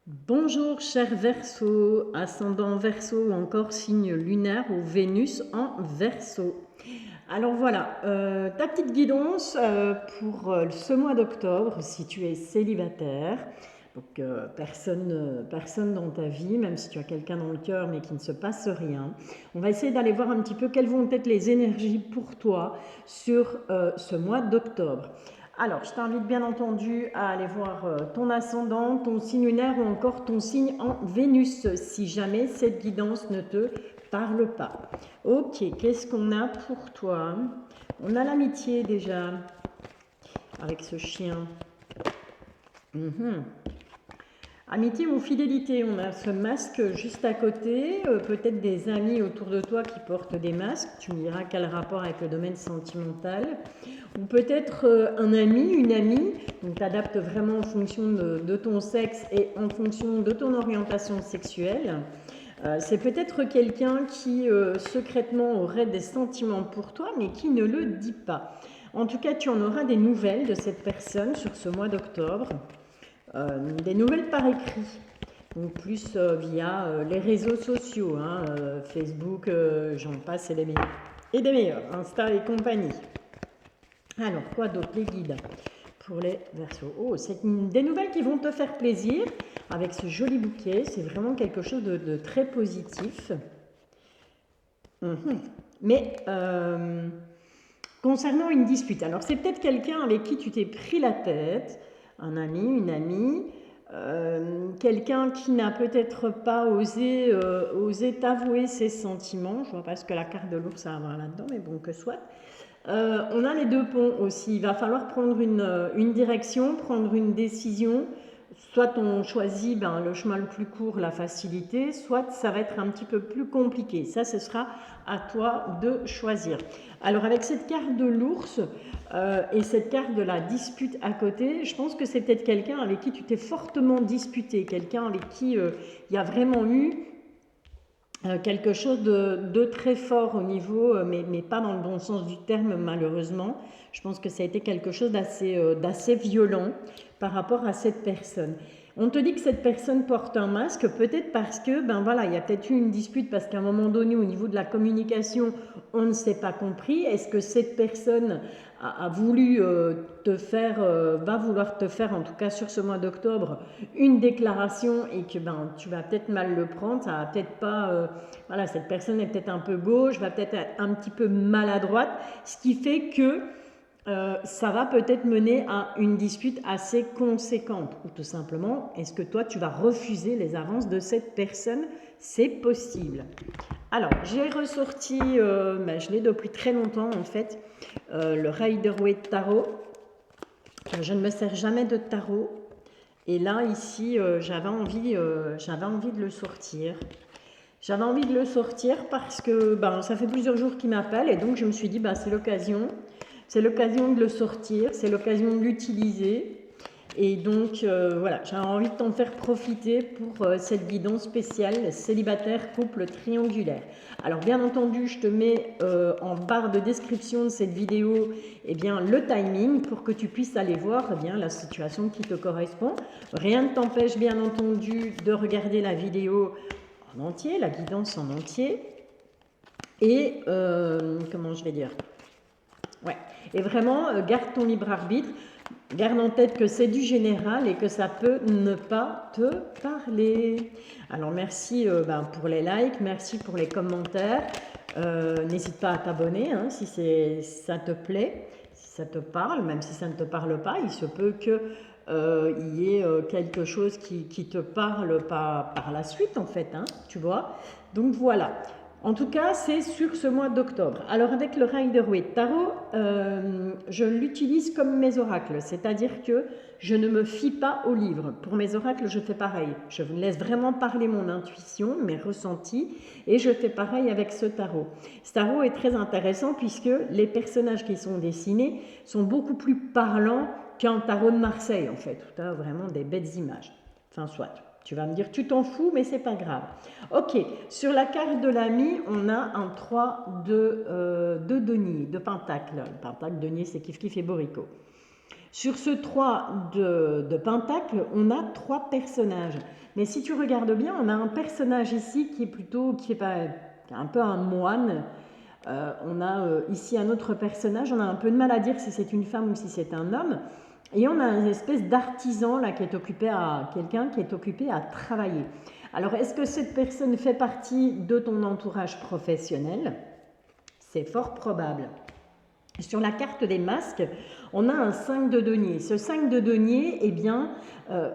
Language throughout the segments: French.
Bonjour cher Verseau, ascendant Verseau ou encore signe lunaire ou Vénus en Verseau. Alors voilà, ta petite guidance pour ce mois d'octobre, si tu es célibataire, donc personne dans ta vie, même si tu as quelqu'un dans le cœur mais qui ne se passe rien. On va essayer d'aller voir un petit peu quelles vont être les énergies pour toi sur ce mois d'octobre. Alors, je t'invite bien entendu à aller voir ton ascendant, ton signe lunaire ou encore ton signe en Vénus, si jamais cette guidance ne te parle pas. Ok, qu'est-ce qu'on a pour toi? On a l'amitié déjà, avec ce chien. Amitié ou fidélité, on a ce masque juste à côté, peut-être des amis autour de toi qui portent des masques, tu me diras quel rapport avec le domaine sentimental, ou peut-être un ami, une amie, donc tu adaptes vraiment en fonction de ton sexe et en fonction de ton orientation sexuelle. C'est peut-être quelqu'un qui secrètement aurait des sentiments pour toi mais qui ne le dit pas. En tout cas, tu en auras des nouvelles de cette personne sur ce mois d'octobre. Des nouvelles par écrit, donc plus via les réseaux sociaux, hein, Facebook, j'en passe et des meilleurs. Et des meilleurs, Insta et compagnie. Alors, quoi d'autre? Les guides pour les Verseaux. Oh, c'est des nouvelles qui vont te faire plaisir avec ce joli bouquet. C'est vraiment quelque chose de très positif. Mais concernant une dispute, alors c'est peut-être quelqu'un avec qui tu t'es pris la tête, un ami, une amie, quelqu'un qui n'a peut-être pas osé t'avouer ses sentiments. Je vois pas ce que la carte de l'ours a à voir là-dedans, mais bon, que soit. On a les deux ponts aussi. Il va falloir prendre une direction, prendre une décision. Soit on choisit le chemin le plus court, la facilité, soit ça va être un petit peu plus compliqué. Ça, ce sera à toi de choisir. Alors avec cette carte de l'ours et cette carte de la dispute à côté, je pense que c'est peut-être quelqu'un avec qui tu t'es fortement disputé, quelqu'un avec qui il y a vraiment eu quelque chose de très fort au niveau, mais pas dans le bon sens du terme malheureusement. Je pense que ça a été quelque chose d'assez violent par rapport à cette personne. On te dit que cette personne porte un masque, peut-être parce que, voilà, il y a peut-être eu une dispute parce qu'à un moment donné, au niveau de la communication, on ne s'est pas compris. Est-ce que cette personne a voulu va vouloir te faire, en tout cas sur ce mois d'octobre, une déclaration et que tu vas peut-être mal le prendre, ça va peut-être pas, voilà, cette personne est peut-être un peu gauche, va peut-être être un petit peu maladroite, ce qui fait que ça va peut-être mener à une dispute assez conséquente. Ou tout simplement, est-ce que toi, tu vas refuser les avances de cette personne? C'est possible. Alors, j'ai ressorti, je l'ai depuis très longtemps en fait, le Rider-Waite Tarot. Je ne me sers jamais de tarot. Et là, ici, j'avais envie de le sortir. J'avais envie de le sortir parce que ça fait plusieurs jours qu'il m'appelle et donc je me suis dit c'est l'occasion. C'est l'occasion de le sortir, c'est l'occasion de l'utiliser. Et donc voilà, j'ai envie de t'en faire profiter pour cette guidance spéciale célibataire couple triangulaire. Alors bien entendu, je te mets en barre de description de cette vidéo le timing pour que tu puisses aller voir la situation qui te correspond. Rien ne t'empêche bien entendu de regarder la vidéo en entier, la guidance en entier. Et comment je vais dire? Ouais. Et vraiment, garde ton libre arbitre. Garde en tête que c'est du général et que ça peut ne pas te parler. Alors merci pour les likes, merci pour les commentaires. N'hésite pas à t'abonner si ça te plaît, si ça te parle, même si ça ne te parle pas, il se peut que il y ait quelque chose qui te parle par la suite en fait, tu vois. Donc voilà. En tout cas, c'est sur ce mois d'octobre. Alors avec le Rider-Waite Tarot, je l'utilise comme mes oracles, c'est-à-dire que je ne me fie pas aux livres. Pour mes oracles, je fais pareil. Je laisse vraiment parler mon intuition, mes ressentis, et je fais pareil avec ce tarot. Ce tarot est très intéressant puisque les personnages qui sont dessinés sont beaucoup plus parlants qu'un tarot de Marseille, en fait. Tu as vraiment des belles images. Enfin, soit. Tu vas me dire, tu t'en fous, mais c'est pas grave. Ok, sur la carte de l'ami, on a un 3 de denier, de pentacle. Le pentacle, denier, c'est kiff kiff et boricot. Sur ce 3 de Pentacle, on a 3 personnages. Mais si tu regardes bien, on a un personnage ici qui est pas, un peu un moine. On a ici un autre personnage, on a un peu de mal à dire si c'est une femme ou si c'est un homme. Et on a une espèce d'artisan là qui est occupé à quelqu'un qui est occupé à travailler. Alors, est-ce que cette personne fait partie de ton entourage professionnel? C'est fort probable. Sur la carte des masques, on a un 5 de denier. Ce 5 de denier, eh bien,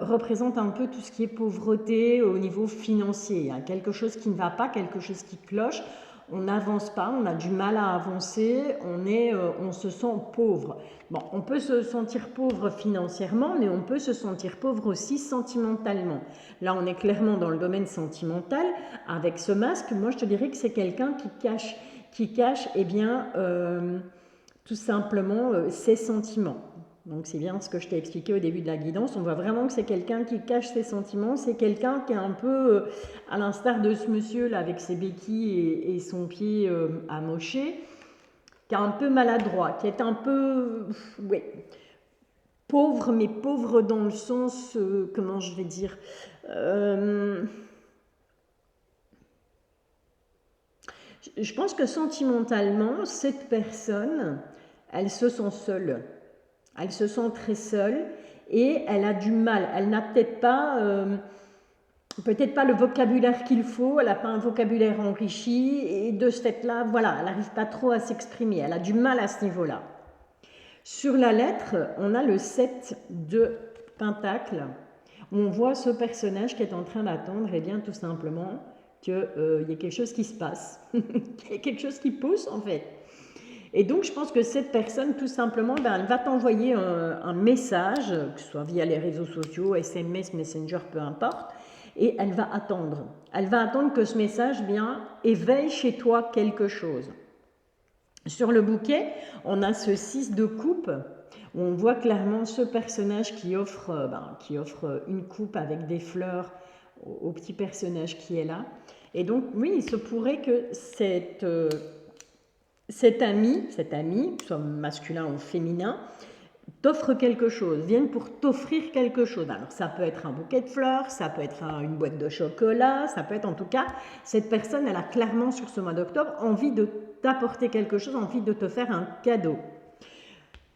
représente un peu tout ce qui est pauvreté au niveau financier. Hein. Quelque chose qui ne va pas, quelque chose qui cloche. On n'avance pas, on a du mal à avancer, on se sent pauvre. Bon, on peut se sentir pauvre financièrement, mais on peut se sentir pauvre aussi sentimentalement. Là, on est clairement dans le domaine sentimental. Avec ce masque, moi, je te dirais que c'est quelqu'un qui cache, eh bien, tout simplement ses sentiments. Donc c'est bien ce que je t'ai expliqué au début de la guidance. On voit vraiment que c'est quelqu'un qui cache ses sentiments. C'est quelqu'un qui est un peu, à l'instar de ce monsieur là avec ses béquilles et son pied amoché, qui est un peu maladroit, qui est un peu, oui, pauvre, mais pauvre dans le sens, comment je vais dire, je pense que sentimentalement, cette personne, elle se sent seule. Elle se sent très seule et elle a du mal. Elle n'a peut-être pas le vocabulaire qu'il faut, elle n'a pas un vocabulaire enrichi et de ce fait-là, voilà, elle n'arrive pas trop à s'exprimer. Elle a du mal à ce niveau-là. Sur la lettre, on a le 7 de Pentacle. On voit ce personnage qui est en train d'attendre, et bien tout simplement qu'il y a quelque chose qui se passe, qu'il y a quelque chose qui pousse en fait. Et donc, je pense que cette personne, tout simplement, elle va t'envoyer un message, que ce soit via les réseaux sociaux, SMS, Messenger, peu importe, et elle va attendre. Elle va attendre que ce message, éveille chez toi quelque chose. Sur le bouquet, on a ce 6 de coupe, où on voit clairement ce personnage qui offre une coupe avec des fleurs au petit personnage qui est là. Et donc, oui, il se pourrait que cet ami, soit masculin ou féminin, t'offre quelque chose, vienne pour t'offrir quelque chose. Alors ça peut être un bouquet de fleurs, ça peut être une boîte de chocolat, ça peut être en tout cas, cette personne, elle a clairement sur ce mois d'octobre envie de t'apporter quelque chose, envie de te faire un cadeau.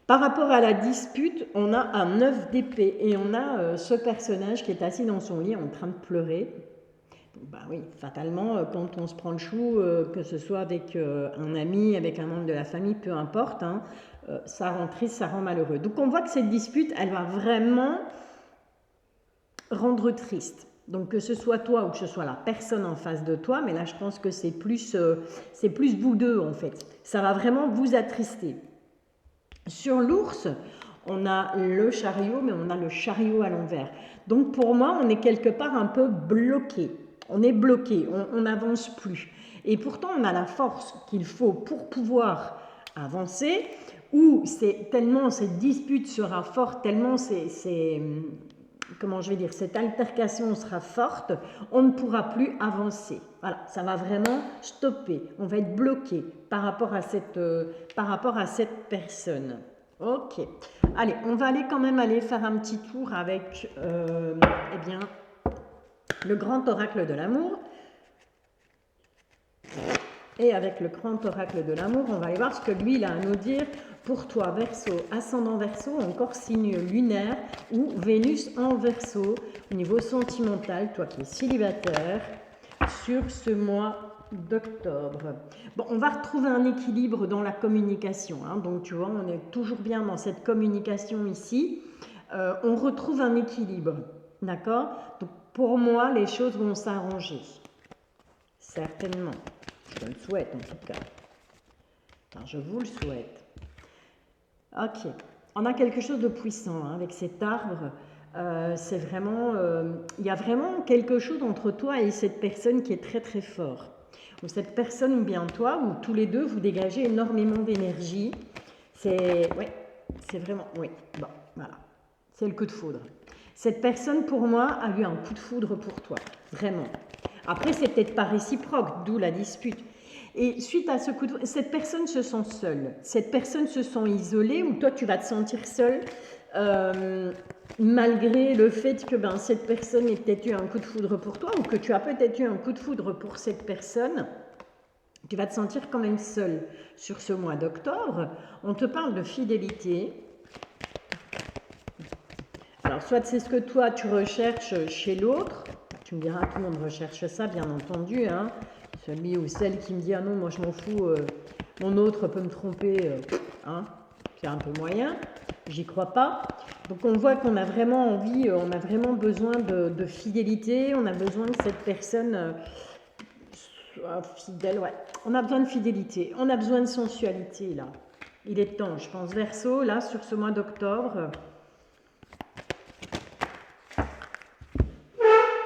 Par rapport à la dispute, on a un 9 d'épée et on a ce personnage qui est assis dans son lit en train de pleurer. Oui, fatalement, quand on se prend le chou, que ce soit avec un ami, avec un membre de la famille, peu importe, hein, ça rend triste, ça rend malheureux. Donc on voit que cette dispute, elle va vraiment rendre triste. Donc que ce soit toi ou que ce soit la personne en face de toi, mais là je pense que c'est plus vous deux en fait. Ça va vraiment vous attrister. Sur l'ours, on a le chariot, mais on a le chariot à l'envers. Donc pour moi, on est quelque part un peu bloqué. On est bloqué, on n'avance plus. Et pourtant, on a la force qu'il faut pour pouvoir avancer, ou tellement cette dispute sera forte, tellement comment je vais dire, cette altercation sera forte, on ne pourra plus avancer. Voilà, ça va vraiment stopper. On va être bloqué par rapport à cette personne. Ok. Allez, on va quand même aller faire un petit tour avec, le grand oracle de l'amour. Et avec le grand oracle de l'amour, on va aller voir ce que lui, il a à nous dire pour toi, Verseau, ascendant Verseau, encore signe lunaire ou Vénus en Verseau, au niveau sentimental, toi qui es célibataire, sur ce mois d'octobre. Bon, on va retrouver un équilibre dans la communication. Hein, donc, tu vois, on est toujours bien dans cette communication ici. On retrouve un équilibre. D'accord? Donc, pour moi, les choses vont s'arranger. Certainement. Je le souhaite en tout cas. Enfin, je vous le souhaite. Ok. On a quelque chose de puissant hein, avec cet arbre. C'est vraiment, il y a vraiment quelque chose entre toi et cette personne qui est très très fort. Ou cette personne ou bien toi, ou tous les deux, vous dégagez énormément d'énergie. C'est vraiment, oui, bon, voilà. C'est le coup de foudre. Cette personne, pour moi, a eu un coup de foudre pour toi, vraiment. Après, c'est peut-être pas réciproque, d'où la dispute. Et suite à ce coup de foudre, cette personne se sent seule. Cette personne se sent isolée, ou toi, tu vas te sentir seule malgré le fait que cette personne ait peut-être eu un coup de foudre pour toi, ou que tu as peut-être eu un coup de foudre pour cette personne, tu vas te sentir quand même seul sur ce mois d'octobre. On te parle de fidélité. Alors, soit c'est ce que toi, tu recherches chez l'autre. Tu me diras, tout le monde recherche ça, bien entendu. Hein. Celui ou celle qui me dit, ah non, moi je m'en fous, mon autre peut me tromper, hein, c'est un peu moyen. J'y crois pas. Donc, on voit qu'on a vraiment envie, on a vraiment besoin de fidélité. On a besoin que cette personne soit fidèle, ouais. On a besoin de fidélité. On a besoin de sensualité, là. Il est temps, je pense. Verseau, là, sur ce mois d'octobre.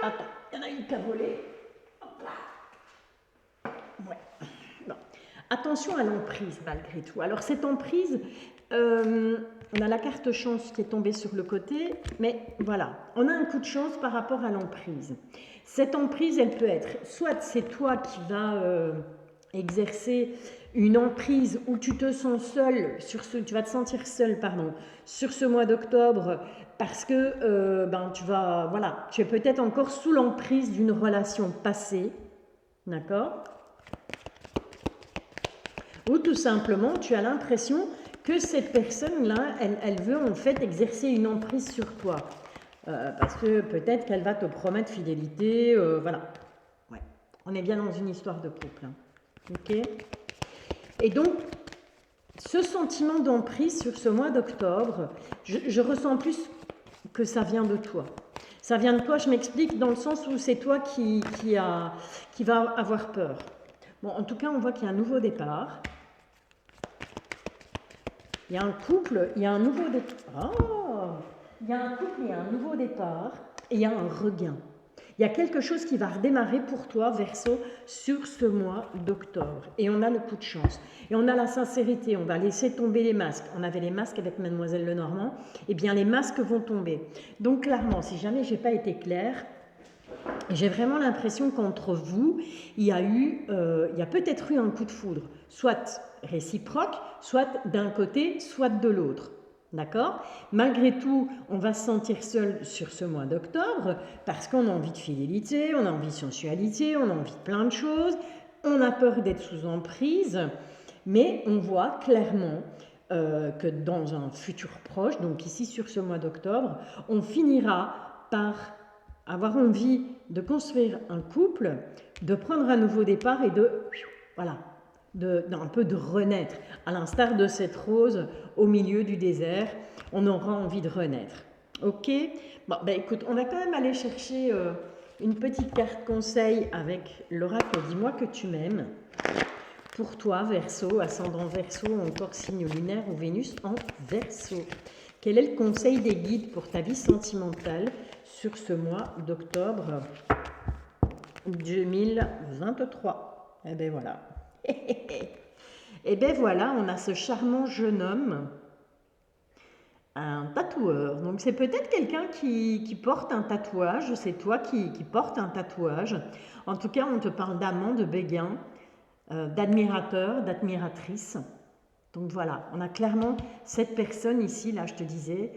Attends, il y en a une qui a volé. Hop là. Ouais. Bon. Attention à l'emprise, malgré tout. Alors, cette emprise, on a la carte chance qui est tombée sur le côté, mais voilà, on a un coup de chance par rapport à l'emprise. Cette emprise, elle peut être, soit c'est toi qui vas exercer une emprise où tu te sens seul, tu vas te sentir seul, pardon, sur ce mois d'octobre, parce que tu es peut-être encore sous l'emprise d'une relation passée, d'accord? Ou tout simplement, tu as l'impression que cette personne-là, elle veut en fait exercer une emprise sur toi. Parce que peut-être qu'elle va te promettre fidélité, voilà. Ouais. On est bien dans une histoire de couple. Hein. Ok. Et donc, ce sentiment d'emprise sur ce mois d'octobre, je ressens plus que ça vient de toi. Ça vient de toi, je m'explique, dans le sens où c'est toi qui va avoir peur. Bon, en tout cas, on voit qu'il y a un nouveau départ. Il y a un couple, il y a un nouveau départ. Oh, il y a un couple, il y a un nouveau départ et il y a un regain. Il y a quelque chose qui va redémarrer pour toi, Verseau, sur ce mois d'octobre. Et on a le coup de chance. Et on a la sincérité. On va laisser tomber les masques. On avait les masques avec Mademoiselle Lenormand. Eh bien, les masques vont tomber. Donc, clairement, si jamais je n'ai pas été claire, j'ai vraiment l'impression qu'entre vous, il y a peut-être eu un coup de foudre. Soit réciproque, soit d'un côté, soit de l'autre. D'accord? Malgré tout, on va se sentir seul sur ce mois d'octobre parce qu'on a envie de fidélité, on a envie de sensualité, on a envie de plein de choses, on a peur d'être sous emprise, mais on voit clairement que dans un futur proche, donc ici sur ce mois d'octobre, on finira par avoir envie de construire un couple, de prendre un nouveau départ et un peu de renaître. À l'instar de cette rose au milieu du désert, on aura envie de renaître. Ok? Bon, écoute, on va quand même aller chercher une petite carte conseil avec l'oracle Dis-moi que tu m'aimes. Pour toi, Verseau, ascendant Verseau, encore signe lunaire ou Vénus en Verseau. Quel est le conseil des guides pour ta vie sentimentale sur ce mois d'octobre 2023? Eh bien voilà. Et bien voilà, on a ce charmant jeune homme, un tatoueur. Donc c'est peut-être quelqu'un qui porte un tatouage, c'est toi qui porte un tatouage. En tout cas, on te parle d'amant, de béguin, d'admirateur, d'admiratrice. Donc voilà, on a clairement cette personne ici, là je te disais,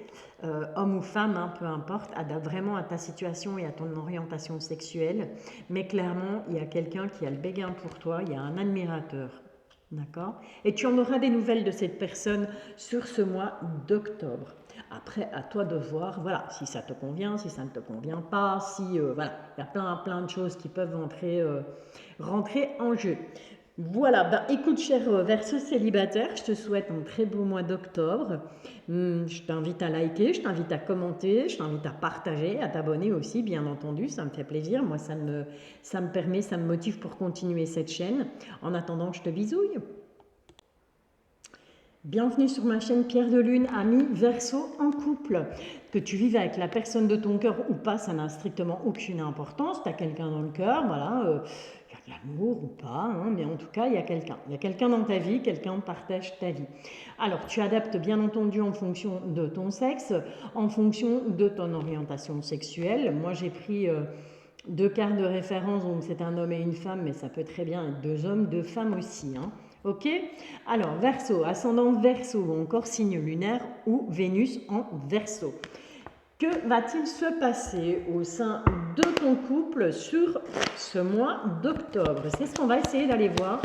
homme ou femme, hein, peu importe, adapte vraiment à ta situation et à ton orientation sexuelle. Mais clairement, il y a quelqu'un qui a le béguin pour toi, il y a un admirateur. D'accord? Et tu en auras des nouvelles de cette personne sur ce mois d'octobre. Après, à toi de voir, voilà, si ça te convient, si ça ne te convient pas, si, voilà, il y a plein de choses qui peuvent rentrer en jeu. Voilà, écoute cher Verseau célibataire, je te souhaite un très beau mois d'octobre. Je t'invite à liker, je t'invite à commenter, je t'invite à partager, à t'abonner aussi, bien entendu, ça me fait plaisir. Moi, ça me permet, ça me motive pour continuer cette chaîne. En attendant, je te bisouille. Bienvenue sur ma chaîne Pierre de Lune, ami Verseau en couple. Que tu vives avec la personne de ton cœur ou pas, ça n'a strictement aucune importance. Tu as quelqu'un dans le cœur, voilà, il y a de l'amour ou pas, hein, mais en tout cas, il y a quelqu'un. Il y a quelqu'un dans ta vie, quelqu'un partage ta vie. Alors, tu adaptes bien entendu en fonction de ton sexe, en fonction de ton orientation sexuelle. Moi, j'ai pris 2 cartes de référence, donc c'est un homme et une femme, mais ça peut très bien être 2 hommes, 2 femmes aussi, hein. Ok? Alors, Verseau, ascendant Verseau ou encore signe lunaire ou Vénus en Verseau. Que va-t-il se passer au sein de ton couple sur ce mois d'octobre? C'est ce qu'on va essayer d'aller voir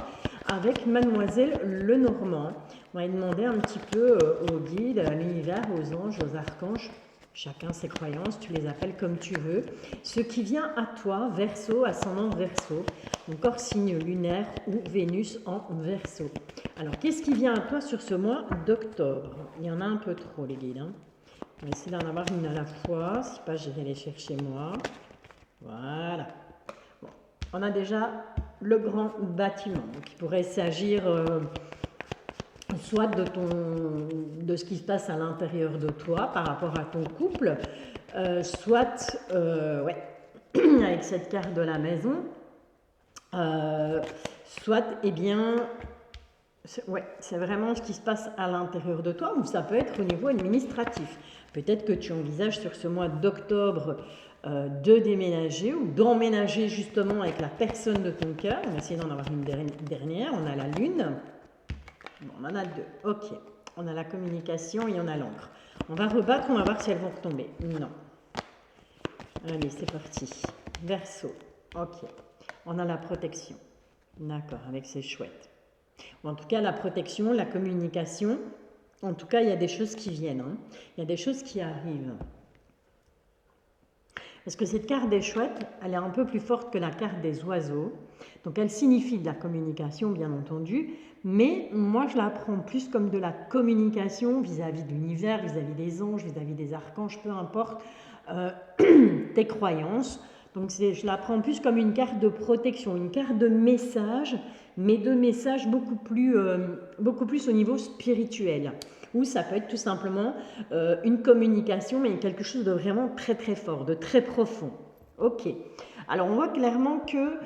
avec Mademoiselle Lenormand. On va lui demander un petit peu aux guides, à l'univers, aux anges, aux archanges, chacun ses croyances, tu les appelles comme tu veux. Ce qui vient à toi, Verseau, ascendant Verseau, encore signe lunaire ou Vénus en Verseau. Alors, qu'est-ce qui vient à toi sur ce mois d'octobre? Il y en a un peu trop, les guides. On va essayer d'en avoir une à la fois. Si pas, j'irai les chercher moi. Voilà. Bon. On a déjà le grand bâtiment. Donc, il pourrait s'agir soit de ce qui se passe à l'intérieur de toi par rapport à ton couple, soit, avec cette carte de la maison, soit, eh bien, c'est vraiment ce qui se passe à l'intérieur de toi, ou ça peut être au niveau administratif. Peut-être que tu envisages sur ce mois d'octobre de déménager ou d'emménager justement avec la personne de ton cœur. On va essayer d'en avoir une dernière. On a la lune. Bon, on en a deux. Ok. On a la communication et on a l'encre. On va rebattre, on va voir si elles vont retomber. Non. Allez, c'est parti. Verseau. Ok. On a la protection. D'accord, avec c'est chouette. Ou en tout cas, la protection, la communication. En tout cas, il y a des choses qui viennent. Hein. Il y a des choses qui arrivent. Parce que cette carte des chouettes, elle est un peu plus forte que la carte des oiseaux. Donc elle signifie de la communication, bien entendu. Mais moi, je la prends plus comme de la communication vis-à-vis de l'univers, vis-à-vis des anges, vis-à-vis des archanges, peu importe tes croyances. Donc je la prends plus comme une carte de protection, une carte de message, mais de message beaucoup plus au niveau spirituel. Ou ça peut être tout simplement une communication, mais quelque chose de vraiment très très fort, de très profond. Ok. Alors on voit clairement que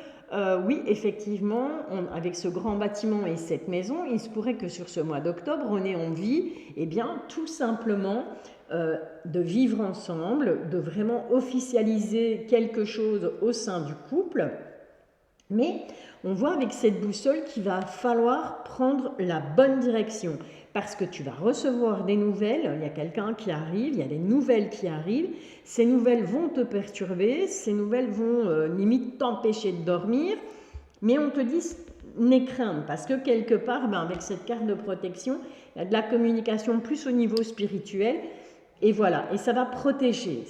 oui, effectivement, avec ce grand bâtiment et cette maison, il se pourrait que sur ce mois d'octobre, on ait envie, eh bien, tout simplement de vivre ensemble, de vraiment officialiser quelque chose au sein du couple. Mais on voit avec cette boussole qu'il va falloir prendre la bonne direction parce que tu vas recevoir des nouvelles, il y a quelqu'un qui arrive, il y a des nouvelles qui arrivent, ces nouvelles vont te perturber, ces nouvelles vont limite t'empêcher de dormir, mais on te dit n'aie crainte parce que quelque part, avec cette carte de protection, il y a de la communication plus au niveau spirituel. Et voilà, et ça va protéger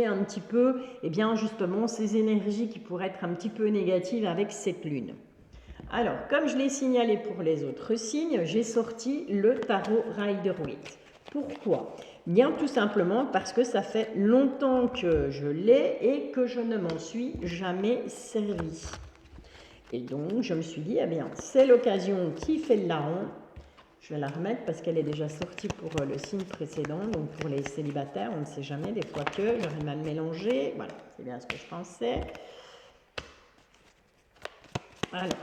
un petit peu, eh bien justement, ces énergies qui pourraient être un petit peu négatives avec cette lune. Alors, comme je l'ai signalé pour les autres signes, j'ai sorti le tarot Rider-Waite. Pourquoi? Bien tout simplement parce que ça fait longtemps que je l'ai et que je ne m'en suis jamais servi. Et donc, je me suis dit, eh bien, c'est l'occasion qui fait le larron. Je vais la remettre parce qu'elle est déjà sortie pour le signe précédent, donc pour les célibataires, on ne sait jamais, des fois que j'aurais mal mélangé. Voilà, c'est bien ce que je pensais. Alors,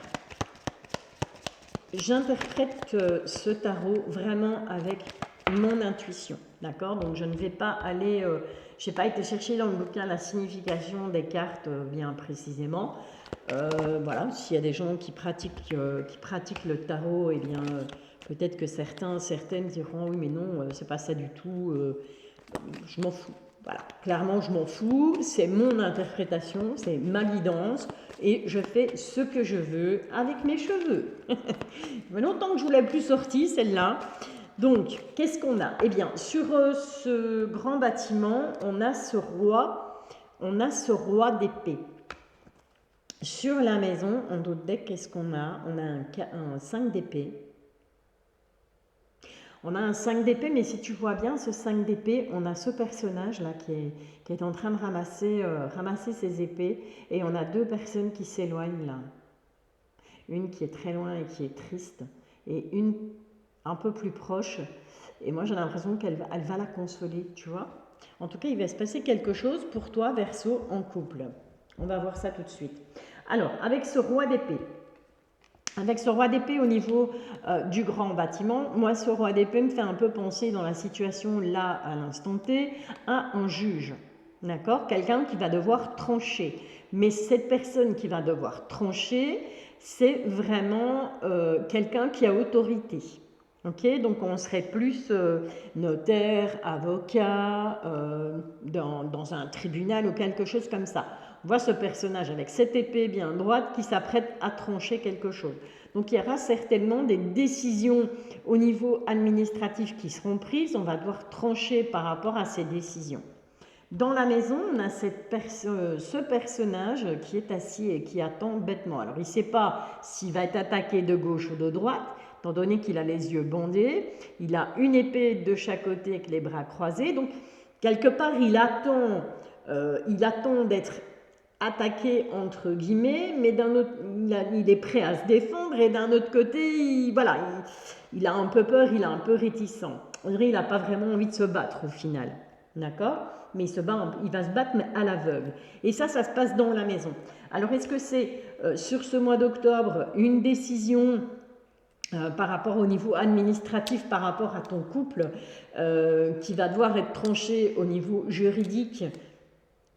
j'interprète ce tarot vraiment avec mon intuition, d'accord? Donc je ne vais pas aller, je n'ai pas été chercher dans le bouquin la signification des cartes bien précisément. Voilà, s'il y a des gens qui pratiquent le tarot, eh bien peut-être que certaines diront oui mais non, c'est pas ça du tout, je m'en fous. Voilà, clairement je m'en fous, c'est mon interprétation, c'est ma guidance et je fais ce que je veux avec mes cheveux. Mais longtemps que je ne vous l'ai plus sortie celle-là. Donc, qu'est-ce qu'on a? Eh bien, sur ce grand bâtiment, on a ce roi d'épée. Sur la maison, en dos de deck, qu'est-ce qu'on a? On a un 5 d'épée. On a un 5 d'épée, mais si tu vois bien ce 5 d'épée, on a ce personnage-là qui est en train de ramasser ses épées. Et on a deux personnes qui s'éloignent là. Une qui est très loin et qui est triste. Et une un peu plus proche. Et moi, j'ai l'impression qu'elle va la consoler, tu vois. En tout cas, il va se passer quelque chose pour toi, Verseau, en couple. On va voir ça tout de suite. Alors, avec ce roi d'épée. Avec ce roi d'épée au niveau du grand bâtiment, moi ce roi d'épée me fait un peu penser dans la situation là à l'instant T à un juge. D'accord? Quelqu'un qui va devoir trancher. Mais cette personne qui va devoir trancher, c'est vraiment quelqu'un qui a autorité. Ok? Donc on serait plus notaire, avocat, dans un tribunal ou quelque chose comme ça. On voit ce personnage avec cette épée bien droite qui s'apprête à trancher quelque chose. Donc il y aura certainement des décisions au niveau administratif qui seront prises. On va devoir trancher par rapport à ces décisions. Dans la maison, on a ce personnage qui est assis et qui attend bêtement. Alors, il ne sait pas s'il va être attaqué de gauche ou de droite, étant donné qu'il a les yeux bandés. Il a une épée de chaque côté avec les bras croisés. Donc, quelque part, il attend d'être attaqué, entre guillemets, mais d'un autre, il est prêt à se défendre. Et d'un autre côté, voilà, il a un peu peur, il est un peu réticent. On dirait qu'il n'a pas vraiment envie de se battre au final. D'accord? Mais il va se battre, mais à l'aveugle. Et ça se passe dans la maison. Alors, est-ce que c'est sur ce mois d'octobre une décision par rapport au niveau administratif, par rapport à ton couple, qui va devoir être tranchée au niveau juridique?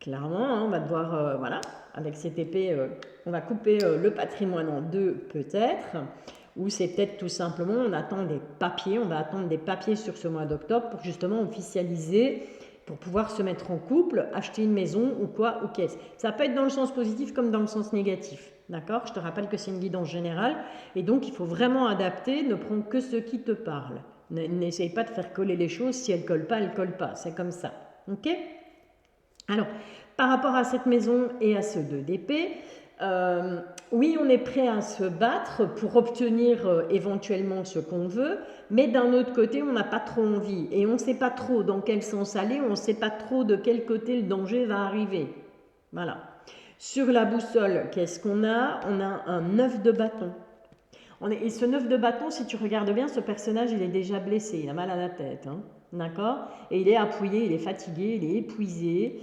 Clairement, hein, on va devoir, voilà, avec cette épée, on va couper le patrimoine en deux peut-être. Ou c'est peut-être tout simplement, on attend des papiers, on va attendre des papiers sur ce mois d'octobre pour justement officialiser, pour pouvoir se mettre en couple, acheter une maison ou quoi, ou qu'est-ce. Ça peut être dans le sens positif comme dans le sens négatif. D'accord? Je te rappelle que c'est une guidance générale et donc il faut vraiment adapter, ne prends que ce qui te parle. N'essaye pas de faire coller les choses, si elles ne collent pas, elles ne collent pas. C'est comme ça. Ok? Alors, par rapport à cette maison et à ce 2 d'épée, oui, on est prêt à se battre pour obtenir éventuellement ce qu'on veut, mais d'un autre côté, on n'a pas trop envie et on ne sait pas trop dans quel sens aller, on ne sait pas trop de quel côté le danger va arriver. Voilà. Sur la boussole, qu'est-ce qu'on a? On a un 9 de bâton. Et ce 9 de bâton, si tu regardes bien, ce personnage, il est déjà blessé, il a mal à la tête. Hein, d'accord? Et il est appuyé, il est fatigué, il est épuisé.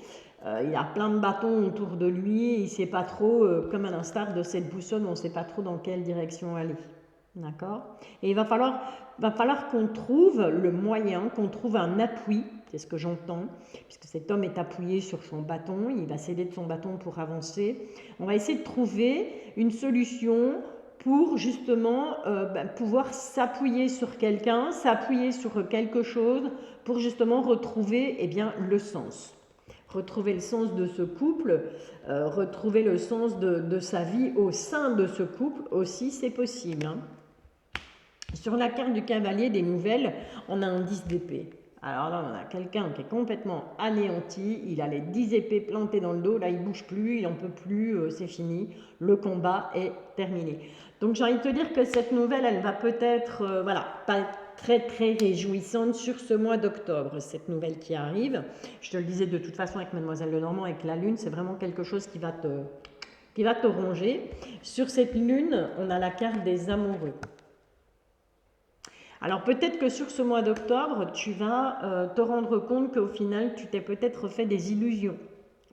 Il a plein de bâtons autour de lui, il ne sait pas trop, comme à l'instar de cette boussole, on ne sait pas trop dans quelle direction aller. D'accord? Et il va falloir qu'on trouve le moyen, qu'on trouve un appui, c'est ce que j'entends, puisque cet homme est appuyé sur son bâton, il va s'aider de son bâton pour avancer. On va essayer de trouver une solution pour justement pouvoir s'appuyer sur quelqu'un, s'appuyer sur quelque chose, pour justement retrouver le sens. Retrouver le sens de ce couple, retrouver le sens de sa vie au sein de ce couple aussi, c'est possible. Hein. Sur la carte du cavalier des nouvelles, on a un 10 d'épée. Alors là, on a quelqu'un qui est complètement anéanti, il a les 10 épées plantées dans le dos, là il ne bouge plus, il n'en peut plus, c'est fini, le combat est terminé. Donc j'ai envie de te dire que cette nouvelle, elle va peut-être, pas très très réjouissante sur ce mois d'octobre, cette nouvelle qui arrive. Je te le disais de toute façon avec Mademoiselle Lenormand, avec la lune, c'est vraiment quelque chose qui va te ronger. Sur cette lune, on a la carte des amoureux. Alors peut-être que sur ce mois d'octobre, tu vas te rendre compte qu'au final, tu t'es peut-être fait des illusions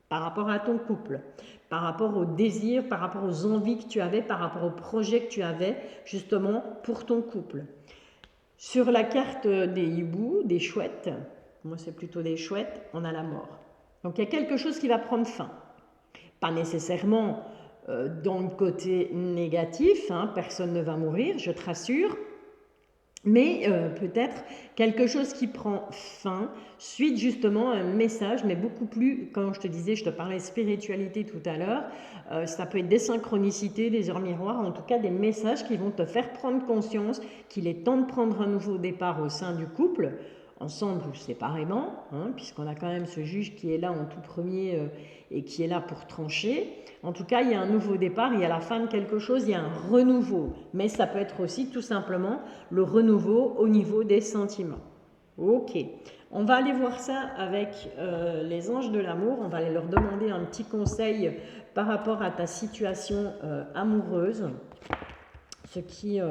par rapport à ton couple, par rapport aux désirs, par rapport aux envies que tu avais, par rapport aux projets que tu avais justement pour ton couple. Sur la carte des hiboux, des chouettes, moi c'est plutôt des chouettes, on a la mort. Donc il y a quelque chose qui va prendre fin. Pas nécessairement dans le côté négatif, hein, personne ne va mourir, je te rassure, mais peut-être quelque chose qui prend fin suite justement à un message, mais beaucoup plus, comme je te disais, je te parlais spiritualité tout à l'heure, ça peut être des synchronicités, des heures miroirs, en tout cas des messages qui vont te faire prendre conscience qu'il est temps de prendre un nouveau départ au sein du couple, ensemble ou séparément, hein, puisqu'on a quand même ce juge qui est là en tout premier et qui est là pour trancher. En tout cas, il y a un nouveau départ, il y a la fin de quelque chose, il y a un renouveau. Mais ça peut être aussi tout simplement le renouveau au niveau des sentiments. Ok, on va aller voir ça avec les anges de l'amour. On va aller leur demander un petit conseil par rapport à ta situation amoureuse. Ce qui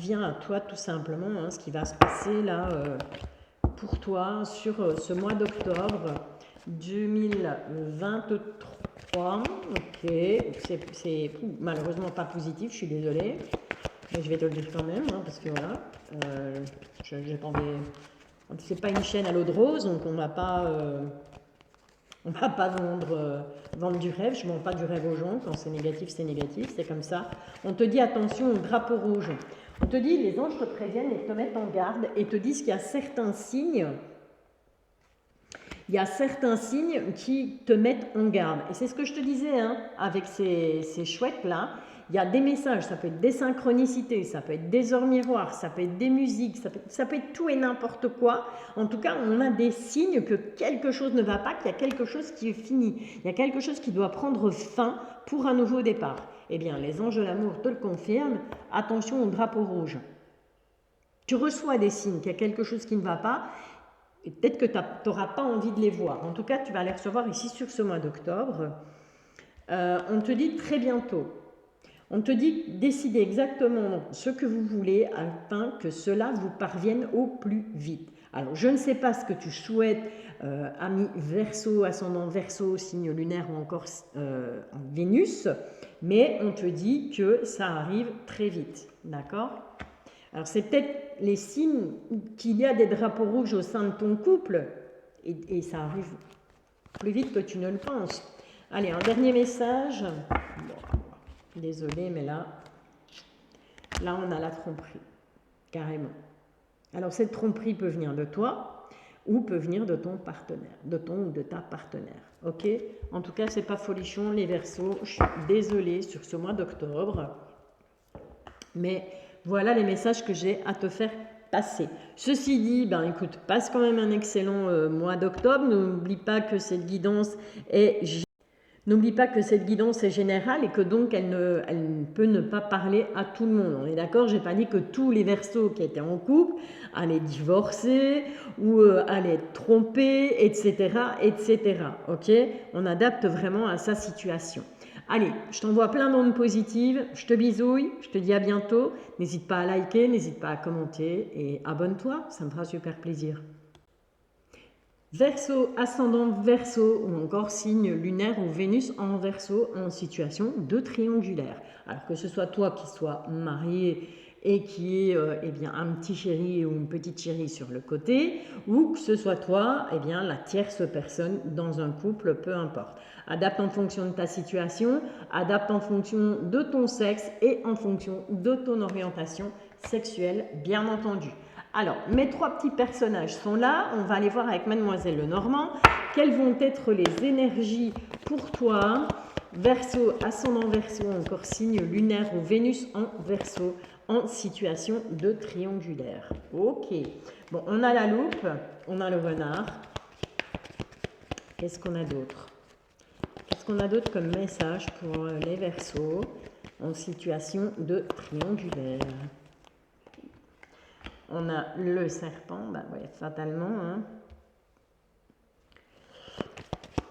vient à toi tout simplement, hein, ce qui va se passer là pour toi sur ce mois d'octobre 2023. Ok, c'est malheureusement pas positif, je suis désolée, mais je vais te le dire quand même, hein, parce que voilà, c'est pas une chaîne à l'eau de rose, donc on va pas On ne va pas vendre du rêve. Je ne vends pas du rêve aux gens. Quand c'est négatif, c'est comme ça. On te dit attention au drapeau rouge. On te dit, les anges te préviennent et te mettent en garde et te disent qu'il y a certains signes. Il y a certains signes qui te mettent en garde. Et c'est ce que je te disais, hein, avec ces chouettes-là. Il y a des messages, ça peut être des synchronicités, ça peut être des heures miroirs, ça peut être des musiques, ça peut être tout et n'importe quoi. En tout cas, on a des signes que quelque chose ne va pas, qu'il y a quelque chose qui est fini. Il y a quelque chose qui doit prendre fin pour un nouveau départ. Eh bien, les anges de l'amour te le confirment. Attention au drapeau rouge. Tu reçois des signes qu'il y a quelque chose qui ne va pas. Et peut-être que tu n'auras pas envie de les voir. En tout cas, tu vas les recevoir ici sur ce mois d'octobre. On te dit très bientôt. On te dit décidez exactement ce que vous voulez afin que cela vous parvienne au plus vite. Alors, je ne sais pas ce que tu souhaites, ami Verseau, ascendant Verseau, signe lunaire ou encore en Vénus, mais on te dit que ça arrive très vite. D'accord ? Alors, c'est peut-être les signes qu'il y a des drapeaux rouges au sein de ton couple et ça arrive plus vite que tu ne le penses. Allez, un dernier message. Bon, désolée, mais là, on a la tromperie, carrément. Alors, cette tromperie peut venir de toi ou peut venir de ton partenaire, de ton ou de ta partenaire. Ok ? En tout cas, c'est pas folichon, les Verseaux. Je suis désolée sur ce mois d'octobre, mais voilà les messages que j'ai à te faire passer. Ceci dit, ben écoute, passe quand même un excellent mois d'octobre. N'oublie pas que cette guidance est générale et que donc elle peut ne pas parler à tout le monde. On est d'accord, j'ai pas dit que tous les Verseaux qui étaient en couple allaient divorcer ou allaient être trompés, etc., etc. Ok ? On adapte vraiment à sa situation. Allez, je t'envoie plein d'ondes positives, je te bisouille, je te dis à bientôt. N'hésite pas à liker, n'hésite pas à commenter et abonne-toi, ça me fera super plaisir. Verseau, ascendant Verseau ou encore signe lunaire ou Vénus en Verseau en situation de triangulaire. Alors que ce soit toi qui sois marié et qui ait eh bien, un petit chéri ou une petite chérie sur le côté, ou que ce soit toi, eh bien, la tierce personne dans un couple, peu importe. Adapte en fonction de ta situation, adapte en fonction de ton sexe et en fonction de ton orientation sexuelle, bien entendu. Alors, mes 3 petits personnages sont là. On va aller voir avec Mademoiselle Lenormand quelles vont être les énergies pour toi. Verseau, ascendant Verseau, encore signe lunaire ou Vénus en Verseau en situation de triangulaire. Ok. Bon, on a la loupe, on a le renard. Qu'est-ce qu'on a d'autre? Qu'est-ce qu'on a d'autre comme message pour les Verseaux en situation de triangulaire? On a le serpent, bah ouais, fatalement. Hein.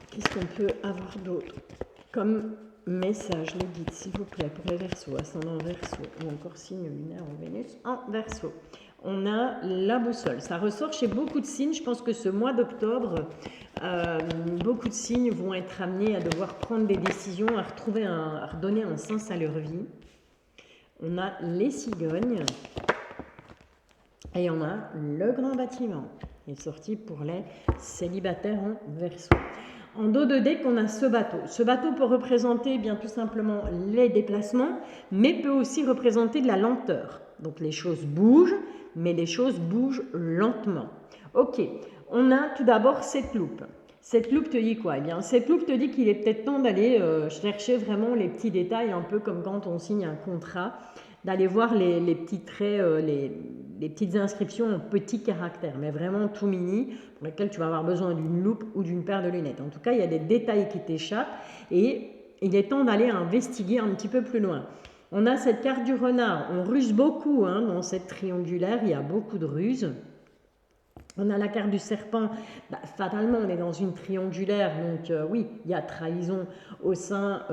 Qu'est-ce qu'on peut avoir d'autre comme message, les guides, s'il vous plaît, pour les Verseaux, ascendant Verseau, ou encore signe lunaire en Vénus en Verseau. On a la boussole. Ça ressort chez beaucoup de signes. Je pense que ce mois d'octobre, beaucoup de signes vont être amenés à devoir prendre des décisions, à redonner un sens à leur vie. On a les cigognes. Et on a le grand bâtiment, qui est sorti pour les célibataires en Verseau. En dos de deck, on a ce bateau. Ce bateau peut représenter bien tout simplement les déplacements, mais peut aussi représenter de la lenteur. Donc les choses bougent, mais les choses bougent lentement. Ok, on a tout d'abord cette loupe. Cette loupe te dit quoi? Eh bien, cette loupe te dit qu'il est peut-être temps d'aller chercher vraiment les petits détails, un peu comme quand on signe un contrat, d'aller voir les petits traits, les petites inscriptions en petits caractères, mais vraiment tout mini, pour lesquels tu vas avoir besoin d'une loupe ou d'une paire de lunettes. En tout cas, il y a des détails qui t'échappent et il est temps d'aller investiguer un petit peu plus loin. On a cette carte du renard, on ruse beaucoup hein, dans cette triangulaire, il y a beaucoup de ruses. On a la carte du serpent, bah, fatalement on est dans une triangulaire, donc oui, il y a trahison au sein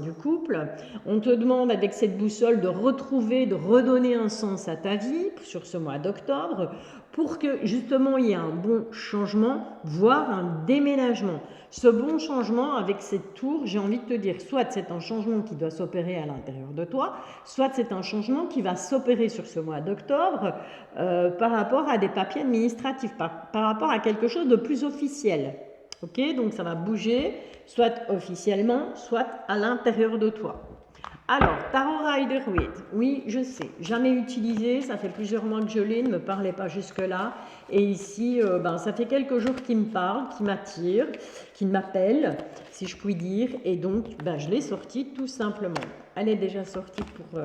du couple. On te demande avec cette boussole de retrouver, de redonner un sens à ta vie sur ce mois d'octobre pour que justement il y ait un bon changement, voire un déménagement. Ce bon changement avec cette tour, j'ai envie de te dire, soit c'est un changement qui doit s'opérer à l'intérieur de toi, soit c'est un changement qui va s'opérer sur ce mois d'octobre par rapport à des papiers administratifs, par rapport à quelque chose de plus officiel. Ok, donc ça va bouger, soit officiellement, soit à l'intérieur de toi. Alors, Tarot Rider-Waite, oui, je sais, jamais utilisé, ça fait plusieurs mois que je l'ai, ne me parlez pas jusque-là. Et ici, ça fait quelques jours qu'il me parle, qu'il m'attire, qu'il m'appelle, si je puis dire. Et donc, je l'ai sortie tout simplement. Elle est déjà sortie pour...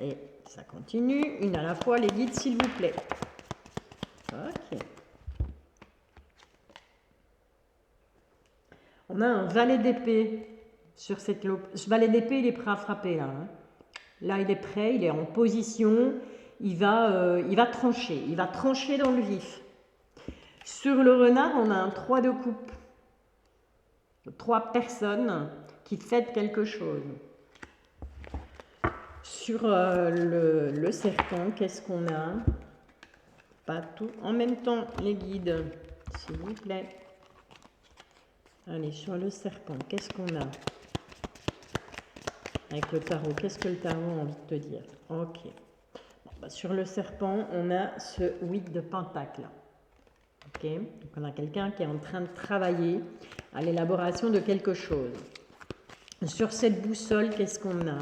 et ça continue, une à la fois, les guides, s'il vous plaît. Ok. On a un valet d'épée sur cette loupe. Ce valet d'épée, il est prêt à frapper là. Hein. Là, il est prêt, il est en position, il va trancher dans le vif. Sur le renard, on a un 3 de coupe. 3 personnes qui fêtent quelque chose. Sur le serpent, qu'est-ce qu'on a? Pas tout en même temps, les guides, s'il vous plaît. Allez, sur le serpent, qu'est-ce qu'on a? Avec le tarot, qu'est-ce que le tarot a envie de te dire? Ok. Sur le serpent, on a ce 8 de pentacle. Ok. Donc on a quelqu'un qui est en train de travailler à l'élaboration de quelque chose. Sur cette boussole, qu'est-ce qu'on a?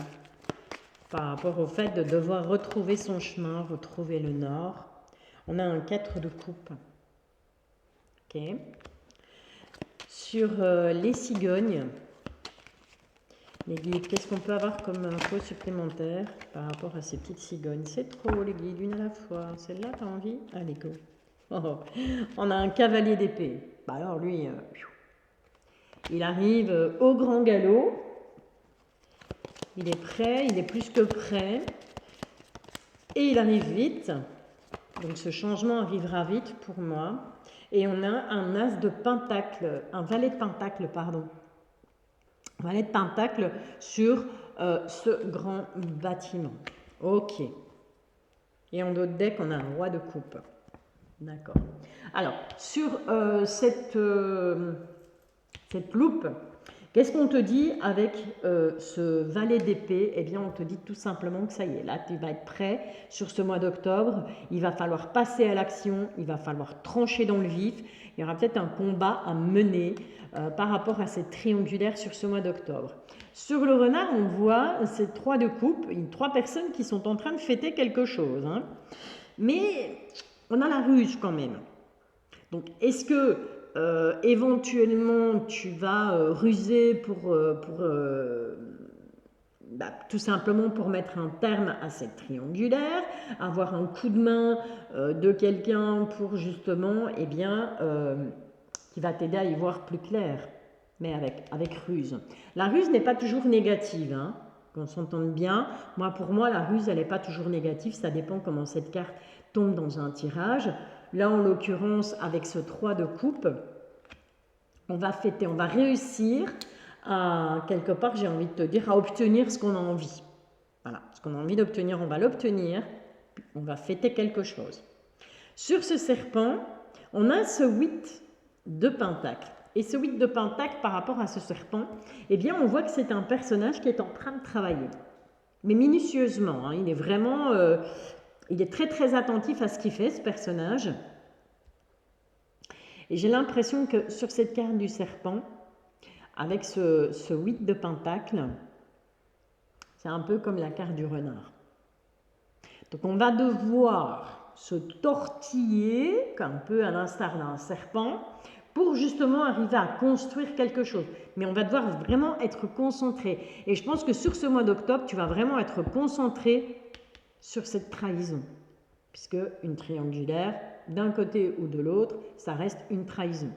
Par rapport au fait de devoir retrouver son chemin, retrouver le nord. On a un 4 de coupe. Ok. Sur les cigognes, les guides, qu'est-ce qu'on peut avoir comme info supplémentaire par rapport à ces petites cigognes? C'est trop les guides, une à la fois. Celle-là, t'as envie? Allez, go. Oh. On a un cavalier d'épée. Alors lui, il arrive au grand galop. Il est prêt, il est plus que prêt. Et il arrive vite. Donc ce changement arrivera vite pour moi. Et on a un as de pentacle, un valet de pentacle, pardon. Valet de pentacle sur ce grand bâtiment. Ok. Et en d'autres decks, on a un roi de coupe. D'accord. Alors, sur cette loupe, qu'est-ce qu'on te dit avec ce valet d'épée? Eh bien, on te dit tout simplement que ça y est, là, tu vas être prêt sur ce mois d'octobre. Il va falloir passer à l'action, il va falloir trancher dans le vif. Il y aura peut-être un combat à mener par rapport à cette triangulaire sur ce mois d'octobre. Sur le renard, on voit ces 3 de coupe, 3 personnes qui sont en train de fêter quelque chose. Hein. Mais on a la ruse quand même. Donc, est-ce que éventuellement tu vas ruser pour tout simplement pour mettre un terme à cette triangulaire, avoir un coup de main de quelqu'un pour justement, qui va t'aider à y voir plus clair, mais avec ruse. La ruse n'est pas toujours négative, hein, qu'on s'entende bien. Pour moi, la ruse, elle n'est pas toujours négative, ça dépend comment cette carte tombe dans un tirage. Là, en l'occurrence, avec ce 3 de coupe, on va fêter, on va réussir à, quelque part, j'ai envie de te dire, à obtenir ce qu'on a envie. Voilà, ce qu'on a envie d'obtenir, on va l'obtenir, on va fêter quelque chose. Sur ce serpent, on a ce 8 de pentacle. Et ce 8 de pentacle, par rapport à ce serpent, eh bien, on voit que c'est un personnage qui est en train de travailler. Mais minutieusement, hein, il est vraiment... il est très très attentif à ce qu'il fait, ce personnage. Et j'ai l'impression que sur cette carte du serpent, avec ce 8 de pentacle, c'est un peu comme la carte du renard. Donc on va devoir se tortiller, un peu à l'instar d'un serpent, pour justement arriver à construire quelque chose. Mais on va devoir vraiment être concentré. Et je pense que sur ce mois d'octobre, tu vas vraiment être concentré sur cette trahison. Puisque une triangulaire, d'un côté ou de l'autre, ça reste une trahison.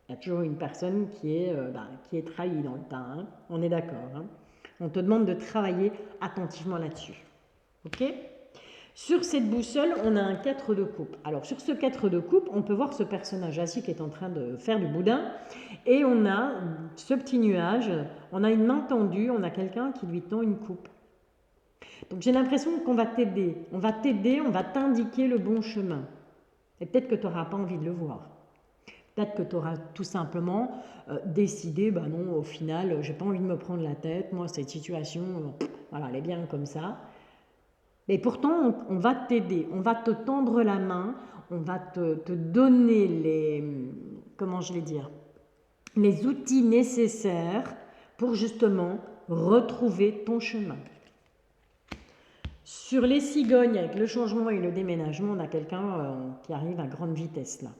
Il y a toujours une personne qui est trahie dans le tas. Hein. On est d'accord. Hein. On te demande de travailler attentivement là-dessus. Ok ? Sur cette boussole, on a un 4 de coupe. Alors, sur ce 4 de coupe, on peut voir ce personnage assis qui est en train de faire du boudin. Et on a ce petit nuage, on a une main tendue, on a quelqu'un qui lui tend une coupe. Donc, j'ai l'impression qu'on va t'aider. On va t'aider, on va t'indiquer le bon chemin. Et peut-être que tu n'auras pas envie de le voir. Peut-être que tu auras tout simplement décidé, non, au final, j'ai pas envie de me prendre la tête. Moi, cette situation, voilà, elle est bien comme ça. Mais pourtant, on va t'aider, on va te tendre la main, on va te donner les, comment je vais dire, les outils nécessaires pour justement retrouver ton chemin. Sur les cigognes, avec le changement et le déménagement, on a quelqu'un qui arrive à grande vitesse là.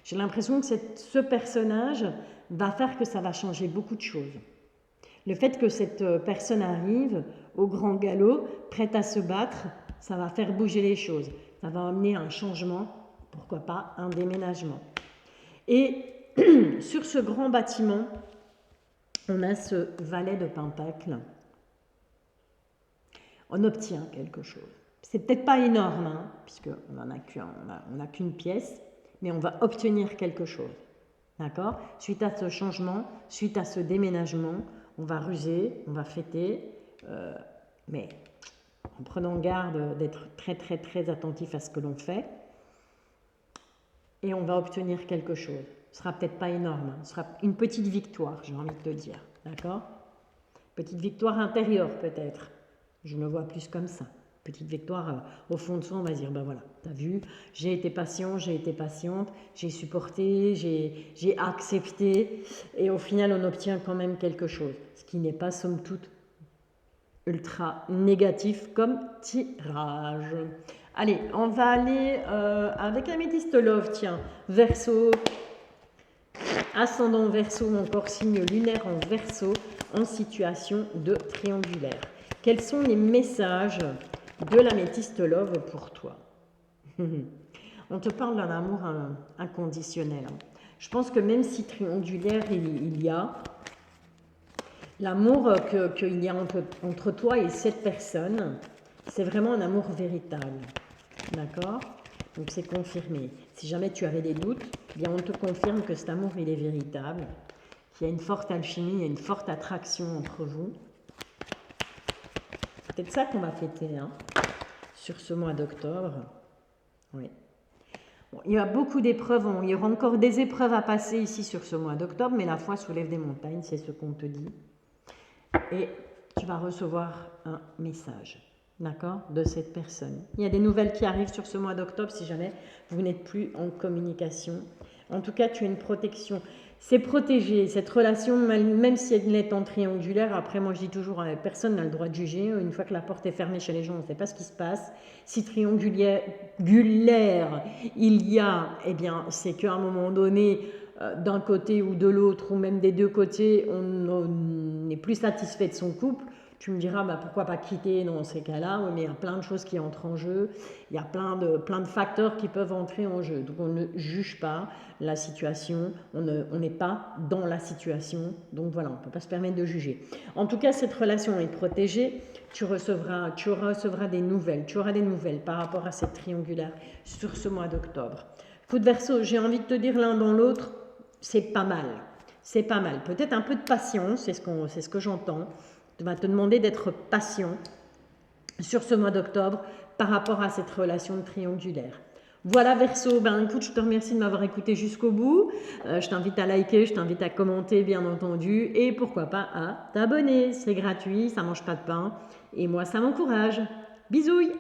J'ai l'impression que ce personnage va faire que ça va changer beaucoup de choses. Le fait que cette personne arrive au grand galop, prête à se battre, ça va faire bouger les choses. Ça va amener un changement, pourquoi pas un déménagement. Et sur ce grand bâtiment, on a ce valet de Pentacle. On obtient quelque chose. C'est peut-être pas énorme, hein, puisqu'on n'a qu'une pièce, mais on va obtenir quelque chose. D'accord? Suite à ce changement, suite à ce déménagement, on va ruser, on va fêter, mais en prenant garde d'être très très très attentif à ce que l'on fait. Et on va obtenir quelque chose. Ce sera peut-être pas énorme, hein, ce sera une petite victoire, j'ai envie de te dire. D'accord? Petite victoire intérieure peut-être. Je me vois plus comme ça. Petite victoire au fond de soi, on va dire, ben voilà, t'as vu, j'ai été patient, j'ai été patiente, j'ai supporté, j'ai accepté, et au final, on obtient quand même quelque chose, ce qui n'est pas, somme toute, ultra négatif comme tirage. Allez, on va aller avec Améthyste Love, tiens, Verseau, ascendant Verseau ou encore signe lunaire en Verseau en situation de triangulaire. Quels sont les messages de l'Améthyste Love pour toi? On te parle d'un amour inconditionnel. Je pense que même si triangulaire il y a, l'amour qu'il y a entre toi et cette personne, c'est vraiment un amour véritable. D'accord? Donc c'est confirmé. Si jamais tu avais des doutes, eh bien on te confirme que cet amour il est véritable, qu'il y a une forte alchimie, il y a une forte attraction entre vous. C'est peut-être ça qu'on va fêter hein, sur ce mois d'octobre. Oui. Bon, il y a beaucoup d'épreuves, il y aura encore des épreuves à passer ici sur ce mois d'octobre, mais la foi soulève des montagnes, c'est ce qu'on te dit. Et tu vas recevoir un message, d'accord, de cette personne. Il y a des nouvelles qui arrivent sur ce mois d'octobre si jamais vous n'êtes plus en communication. En tout cas, tu as une protection. C'est protégé, cette relation, même si elle est en triangulaire. Après, moi, je dis toujours, personne n'a le droit de juger. Une fois que la porte est fermée chez les gens, on ne sait pas ce qui se passe. Si triangulaire il y a, eh bien, c'est qu'à un moment donné, d'un côté ou de l'autre, ou même des deux côtés, on n'est plus satisfait de son couple. Tu me diras, bah, pourquoi pas quitter dans ces cas-là? Oui, mais il y a plein de choses qui entrent en jeu. Il y a plein de facteurs qui peuvent entrer en jeu. Donc, on ne juge pas la situation. On n'est pas dans la situation. Donc, voilà, on ne peut pas se permettre de juger. En tout cas, cette relation est protégée. Tu recevras des nouvelles. Tu auras des nouvelles par rapport à cette triangulaire sur ce mois d'octobre. Coup de Verseau, j'ai envie de te dire l'un dans l'autre, c'est pas mal. C'est pas mal. Peut-être un peu de patience, c'est ce que j'entends. Tu vas te demander d'être patient sur ce mois d'octobre par rapport à cette relation triangulaire. Voilà Verseau, ben écoute, je te remercie de m'avoir écouté jusqu'au bout. Je t'invite à liker, je t'invite à commenter bien entendu et pourquoi pas à t'abonner. C'est gratuit, ça mange pas de pain et moi ça m'encourage. Bisous!